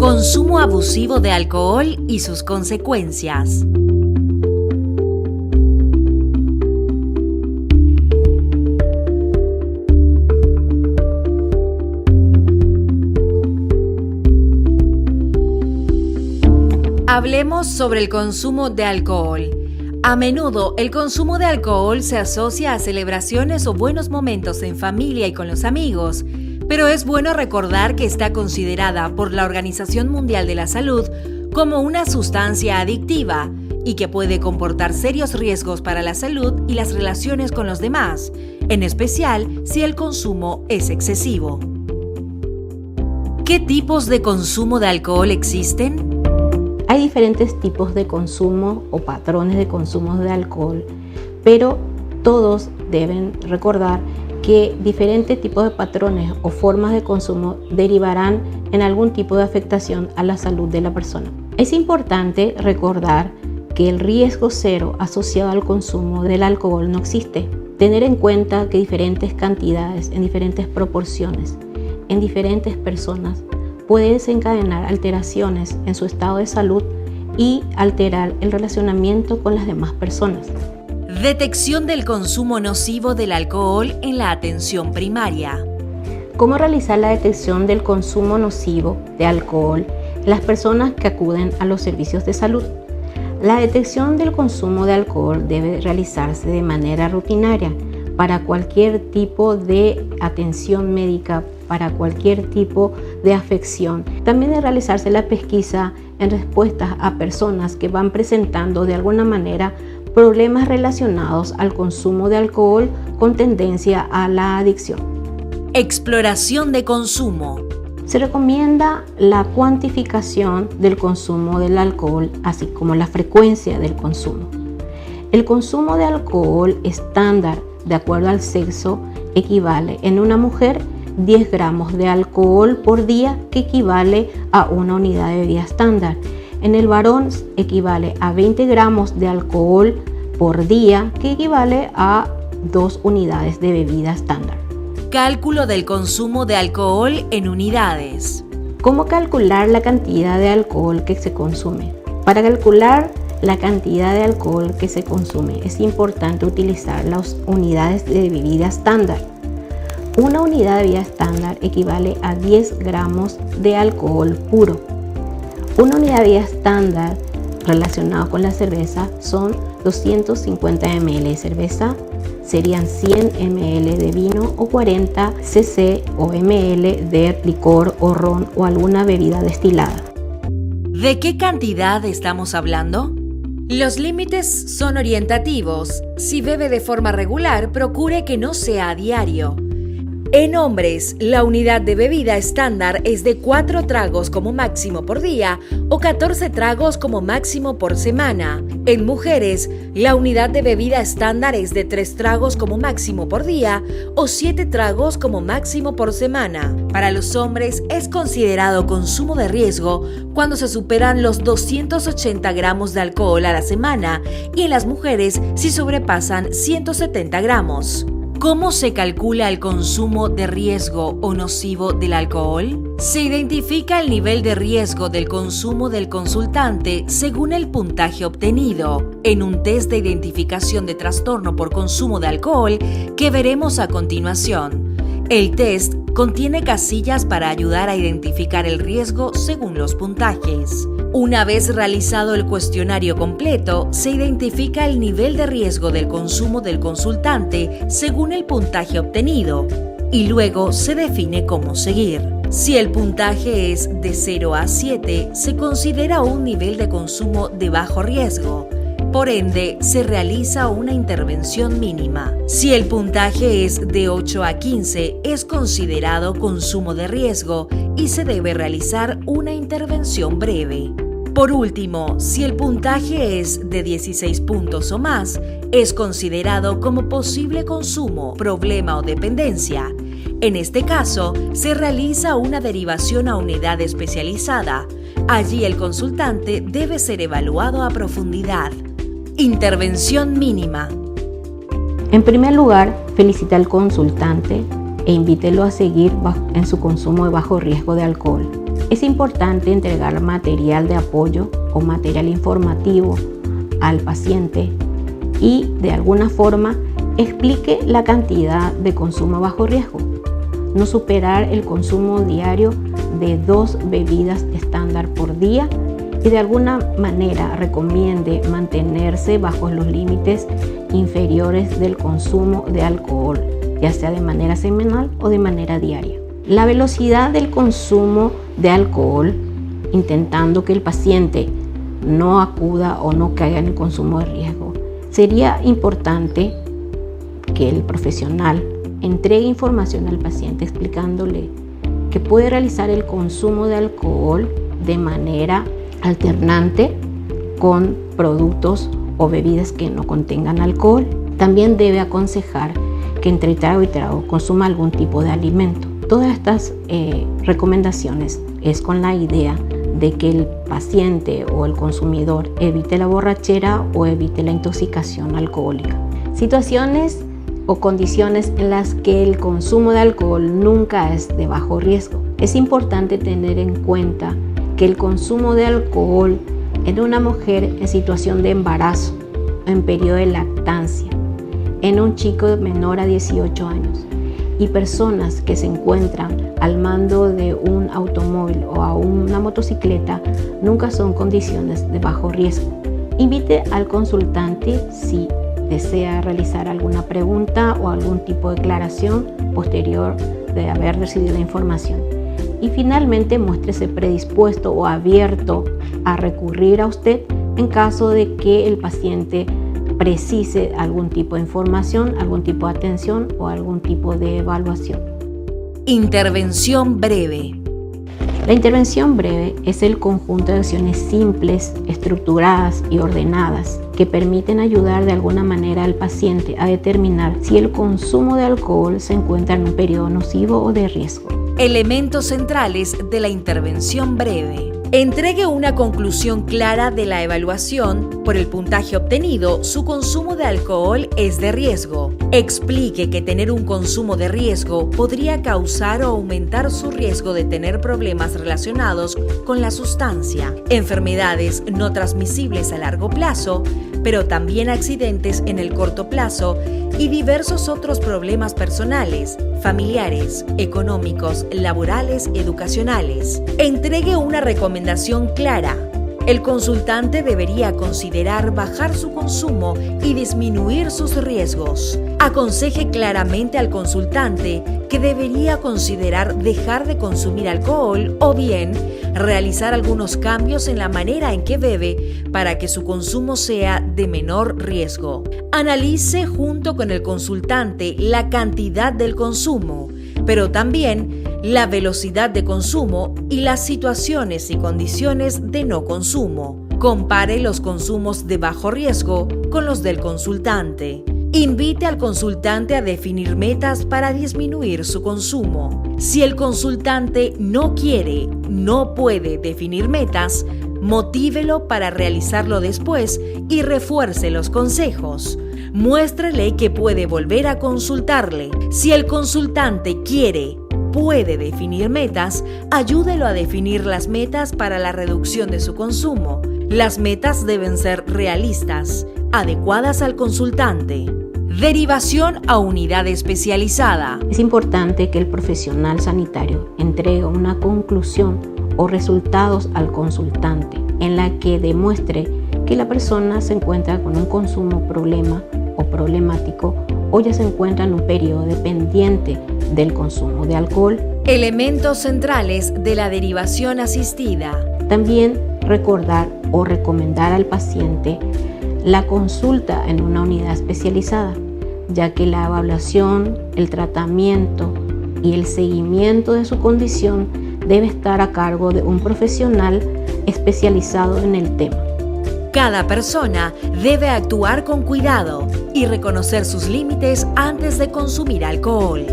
Consumo abusivo de alcohol y sus consecuencias. Hablemos sobre el consumo de alcohol. A menudo, el consumo de alcohol se asocia a celebraciones o buenos momentos en familia y con los amigos, pero es bueno recordar que está considerada por la Organización Mundial de la Salud como una sustancia adictiva y que puede comportar serios riesgos para la salud y las relaciones con los demás, en especial si el consumo es excesivo. ¿Qué tipos de consumo de alcohol existen? Hay diferentes tipos de consumo o patrones de consumo de alcohol, pero todos deben recordar que diferentes tipos de patrones o formas de consumo derivarán en algún tipo de afectación a la salud de la persona. Es importante recordar que el riesgo cero asociado al consumo del alcohol no existe. Tener en cuenta que diferentes cantidades en diferentes proporciones en diferentes personas puede desencadenar alteraciones en su estado de salud y alterar el relacionamiento con las demás personas. Detección del consumo nocivo del alcohol en la atención primaria. ¿Cómo realizar la detección del consumo nocivo de alcohol en las personas que acuden a los servicios de salud? La detección del consumo de alcohol debe realizarse de manera rutinaria para cualquier tipo de atención médica, para cualquier tipo de afección. También debe realizarse la pesquisa en respuestas a personas que van presentando de alguna manera problemas relacionados al consumo de alcohol con tendencia a la adicción. Exploración de consumo. Se recomienda la cuantificación del consumo del alcohol, así como la frecuencia del consumo. El consumo de alcohol estándar, de acuerdo al sexo, equivale en una mujer 10 gramos de alcohol por día, que equivale a una unidad de bebida estándar. En el varón equivale a 20 gramos de alcohol por día, que equivale a 2 unidades de bebida estándar. Cálculo del consumo de alcohol en unidades. ¿Cómo calcular la cantidad de alcohol que se consume? Para calcular la cantidad de alcohol que se consume es importante utilizar las unidades de bebida estándar. Una unidad de bebida estándar equivale a 10 gramos de alcohol puro. Una unidad de bebida estándar relacionada con la cerveza son 250 ml de cerveza, serían 100 ml de vino o 40 cc o ml de licor o ron o alguna bebida destilada. ¿De qué cantidad estamos hablando? Los límites son orientativos. Si bebe de forma regular, procure que no sea a diario. En hombres, la unidad de bebida estándar es de 4 tragos como máximo por día o 14 tragos como máximo por semana. En mujeres, la unidad de bebida estándar es de 3 tragos como máximo por día o 7 tragos como máximo por semana. Para los hombres es considerado consumo de riesgo cuando se superan los 280 gramos de alcohol a la semana y en las mujeres si sobrepasan 170 gramos. ¿Cómo se calcula el consumo de riesgo o nocivo del alcohol? Se identifica el nivel de riesgo del consumo del consultante según el puntaje obtenido en un test de identificación de trastorno por consumo de alcohol que veremos a continuación. El test contiene casillas para ayudar a identificar el riesgo según los puntajes. Una vez realizado el cuestionario completo, se identifica el nivel de riesgo del consumo del consultante según el puntaje obtenido y luego se define cómo seguir. Si el puntaje es de 0 a 7, se considera un nivel de consumo de bajo riesgo. Por ende, se realiza una intervención mínima. Si el puntaje es de 8 a 15, es considerado consumo de riesgo y se debe realizar una intervención breve. Por último, si el puntaje es de 16 puntos o más, es considerado como posible consumo, problema o dependencia. En este caso, se realiza una derivación a unidad especializada. Allí el consultante debe ser evaluado a profundidad. Intervención mínima. En primer lugar, felicite al consultante e invítelo a seguir en su consumo de bajo riesgo de alcohol. Es importante entregar material de apoyo o material informativo al paciente y de alguna forma explique la cantidad de consumo bajo riesgo. No superar el consumo diario de 2 bebidas estándar por día y de alguna manera recomiende mantenerse bajo los límites inferiores del consumo de alcohol, ya sea de manera semanal o de manera diaria. La velocidad del consumo de alcohol, intentando que el paciente no acuda o no caiga en el consumo de riesgo. Sería importante que el profesional entregue información al paciente explicándole que puede realizar el consumo de alcohol de manera alternante con productos o bebidas que no contengan alcohol. También debe aconsejar que entre trago y trago consuma algún tipo de alimento. Todas estas recomendaciones es con la idea de que el paciente o el consumidor evite la borrachera o evite la intoxicación alcohólica. Situaciones o condiciones en las que el consumo de alcohol nunca es de bajo riesgo. Es importante tener en cuenta que el consumo de alcohol en una mujer en situación de embarazo, en periodo de lactancia, en un chico menor a 18 años y personas que se encuentran al mando de un automóvil o a una motocicleta nunca son condiciones de bajo riesgo. Invite al consultante si desea realizar alguna pregunta o algún tipo de declaración posterior de haber recibido la información. Y finalmente muéstrese predispuesto o abierto a recurrir a usted en caso de que el paciente precise algún tipo de información, algún tipo de atención o algún tipo de evaluación. Intervención breve. La intervención breve es el conjunto de acciones simples, estructuradas y ordenadas que permiten ayudar de alguna manera al paciente a determinar si el consumo de alcohol se encuentra en un periodo nocivo o de riesgo. Elementos centrales de la intervención breve. Entregue una conclusión clara de la evaluación. Por el puntaje obtenido, su consumo de alcohol es de riesgo. Explique que tener un consumo de riesgo podría causar o aumentar su riesgo de tener problemas relacionados con la sustancia, enfermedades no transmisibles a largo plazo, pero también accidentes en el corto plazo y diversos otros problemas personales, familiares, económicos, laborales, educacionales. Entregue una recomendación clara. El consultante debería considerar bajar su consumo y disminuir sus riesgos. Aconseje claramente al consultante que debería considerar dejar de consumir alcohol o bien realizar algunos cambios en la manera en que bebe para que su consumo sea de menor riesgo. Analice junto con el consultante la cantidad del consumo, pero también la velocidad de consumo y las situaciones y condiciones de no consumo. Compare los consumos de bajo riesgo con los del consultante. Invite al consultante a definir metas para disminuir su consumo. Si el consultante no quiere, no puede definir metas, motívelo para realizarlo después y refuerce los consejos. Muéstrele que puede volver a consultarle. Si el consultante quiere, puede definir metas, ayúdelo a definir las metas para la reducción de su consumo. Las metas deben ser realistas, adecuadas al consultante. Derivación a unidad especializada. Es importante que el profesional sanitario entregue una conclusión o resultados al consultante en la que demuestre que la persona se encuentra con un consumo problema o problemático o ya se encuentra en un periodo dependiente del consumo de alcohol. Elementos centrales de la derivación asistida. También recordar o recomendar al paciente la consulta en una unidad especializada, ya que la evaluación, el tratamiento y el seguimiento de su condición debe estar a cargo de un profesional especializado en el tema. Cada persona debe actuar con cuidado y reconocer sus límites antes de consumir alcohol.